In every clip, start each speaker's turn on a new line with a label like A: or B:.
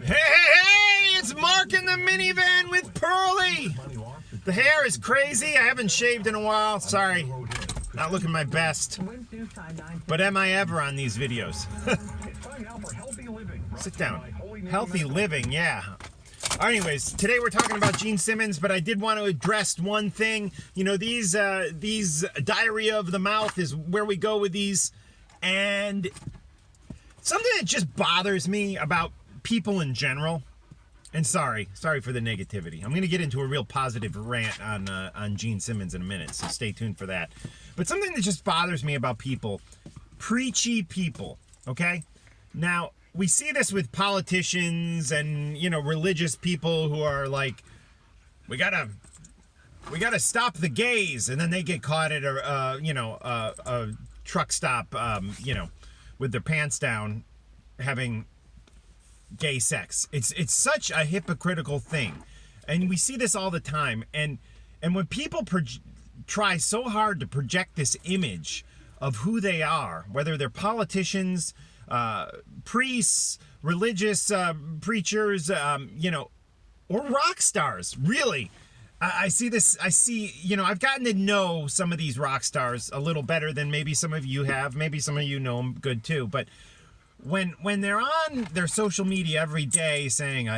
A: Hey, it's Mark in the minivan with Pearly. The hair is crazy. I haven't shaved in a while. Sorry. Not looking my best. But am I ever on these videos? Sit down. Healthy living, yeah. Anyways, today we're talking about Gene Simmons, but I did want to address one thing. You know, these diarrhea of the mouth is where we go with these. And something that just bothers me about people in general, and sorry for the negativity. I'm going to get into a real positive rant on Gene Simmons in a minute, so stay tuned for that. But something that just bothers me about people, preachy people, okay? Now, we see this with politicians and, you know, religious people who are like, we gotta stop the gays, and then they get caught at a truck stop, with their pants down, having gay sex. It's such a hypocritical thing, and we see this all the time. And when people try so hard to project this image of who they are, whether they're politicians, priests, religious preachers, or rock stars, really. I see this, I've gotten to know some of these rock stars a little better than maybe some of you have. Maybe some of you know them good too. But when they're on their social media every day saying,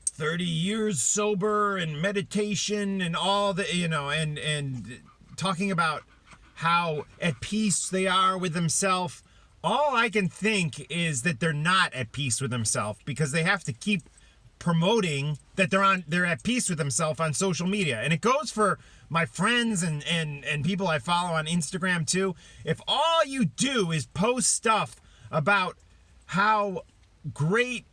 A: 30 years sober and meditation and all the, and talking about how at peace they are with themselves, all I can think is that they're not at peace with themselves, because they have to keep promoting that they're at peace with themselves on social media. And it goes for my friends and people I follow on Instagram too. If all you do is post stuff about how great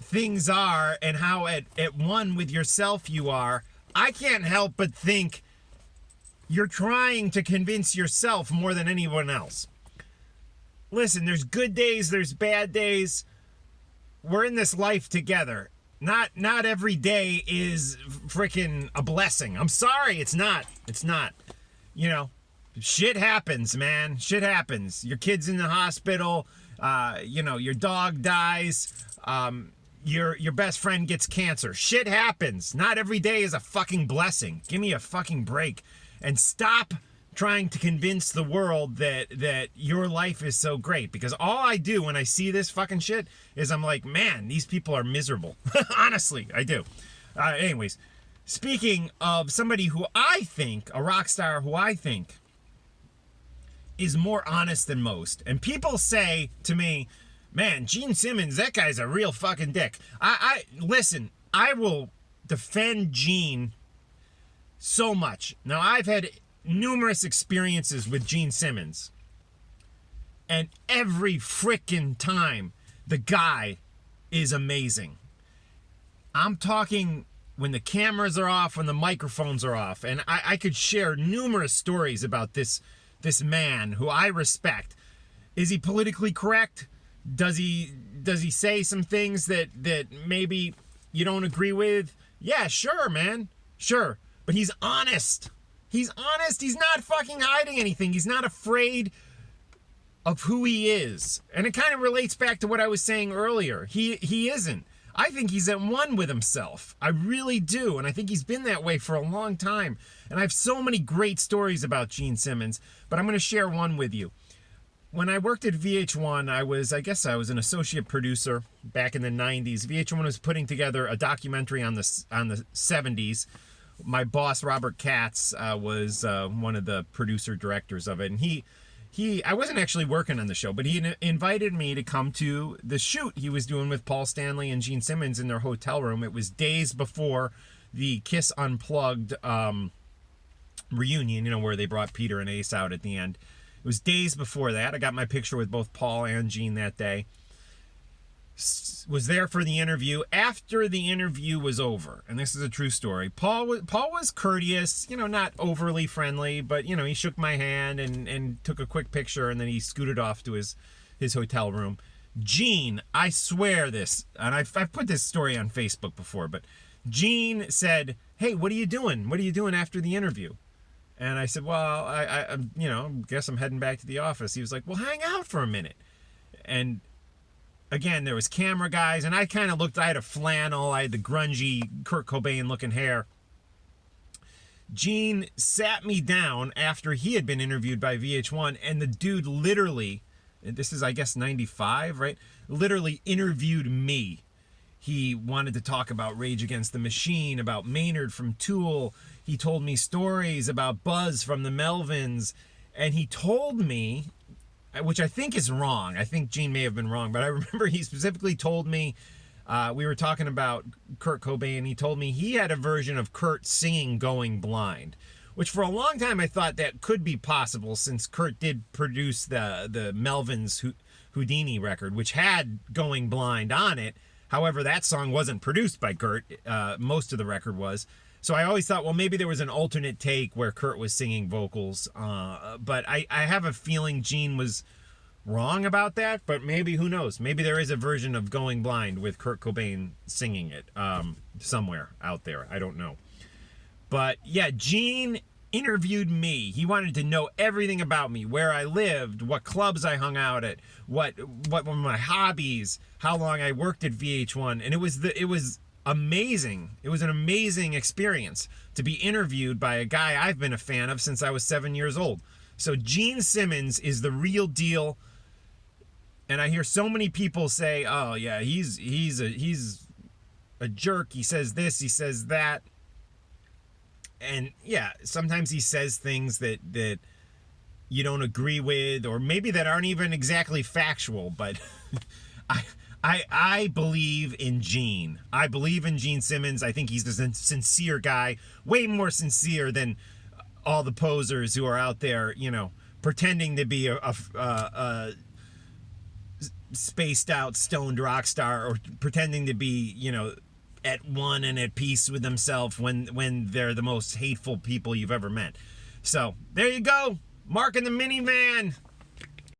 A: things are and how at one with yourself you are, I can't help but think you're trying to convince yourself more than anyone else. Listen, there's good days, there's bad days. We're in this life together. Not every day is freaking a blessing. I'm sorry, it's not. It's not. Shit happens, man. Shit happens. Your kid's in the hospital. Your dog dies. Your best friend gets cancer. Shit happens. Not every day is a fucking blessing. Give me a fucking break. And stop trying to convince the world that your life is so great, because all I do when I see this fucking shit is I'm like, man, these people are miserable. Honestly, I do. Anyways, speaking of somebody who I think, a rock star who I think is more honest than most, and people say to me, man, Gene Simmons, that guy's a real fucking dick. Listen, I will defend Gene so much. Now, I've had numerous experiences with Gene Simmons, and every frickin' time the guy is amazing. I'm talking when the cameras are off, when the microphones are off, and I could share numerous stories about this man who I respect. Is he politically correct? Does he say some things that maybe you don't agree with? Yeah, sure, man, sure, but he's honest. He's honest. He's not fucking hiding anything. He's not afraid of who he is. And it kind of relates back to what I was saying earlier. He isn't. I think he's at one with himself. I really do. And I think he's been that way for a long time. And I have so many great stories about Gene Simmons, but I'm going to share one with you. When I worked at VH1, I was an associate producer back in the 90s. VH1 was putting together a documentary on the 70s. My boss, Robert Katz, was one of the producer directors of it. And I wasn't actually working on the show, but he invited me to come to the shoot he was doing with Paul Stanley and Gene Simmons in their hotel room. It was days before the Kiss Unplugged reunion, where they brought Peter and Ace out at the end. It was days before that. I got my picture with both Paul and Gene that day. Was there for the interview. After the interview was over, and this is a true story, Paul was courteous, not overly friendly, but he shook my hand and took a quick picture, and then he scooted off to his hotel room. Gene, I swear this, and I've put this story on Facebook before, but Gene said, "Hey, what are you doing? What are you doing after the interview?" And I said, "Well, I guess I'm heading back to the office." He was like, "Well, hang out for a minute." And again, there was camera guys, and I kind of looked, I had a flannel, I had the grungy Kurt Cobain looking hair. Gene sat me down after he had been interviewed by VH1, and the dude literally, and this is, I guess, 95, right? Literally interviewed me. He wanted to talk about Rage Against the Machine, about Maynard from Tool. He told me stories about Buzz from the Melvins. And he told me, which I think is wrong. I think Gene may have been wrong, but I remember he specifically told me, we were talking about Kurt Cobain. He told me he had a version of Kurt singing Goin Blind, which for a long time I thought that could be possible, since Kurt did produce the Melvins Houdini record, which had Goin Blind on it. However, that song wasn't produced by Kurt. Most of the record was. So I always thought, well, maybe there was an alternate take where Kurt was singing vocals. But I have a feeling Gene was wrong about that, but maybe, who knows? Maybe there is a version of Goin Blind with Kurt Cobain singing it somewhere out there. I don't know. But yeah, Gene interviewed me. He wanted to know everything about me, where I lived, what clubs I hung out at, what were my hobbies, how long I worked at VH1, and it was amazing. It was an amazing experience to be interviewed by a guy I've been a fan of since I was 7 years old. So Gene Simmons is the real deal. And I hear so many people say, "Oh yeah, he's a jerk. He says this, he says that." And yeah, sometimes he says things that you don't agree with, or maybe that aren't even exactly factual. But I believe in Gene. I believe in Gene Simmons. I think he's a sincere guy, way more sincere than all the posers who are out there, pretending to be a spaced out stoned rock star, or pretending to be, at one and at peace with themselves when they're the most hateful people you've ever met. So there you go. Mark in the minivan.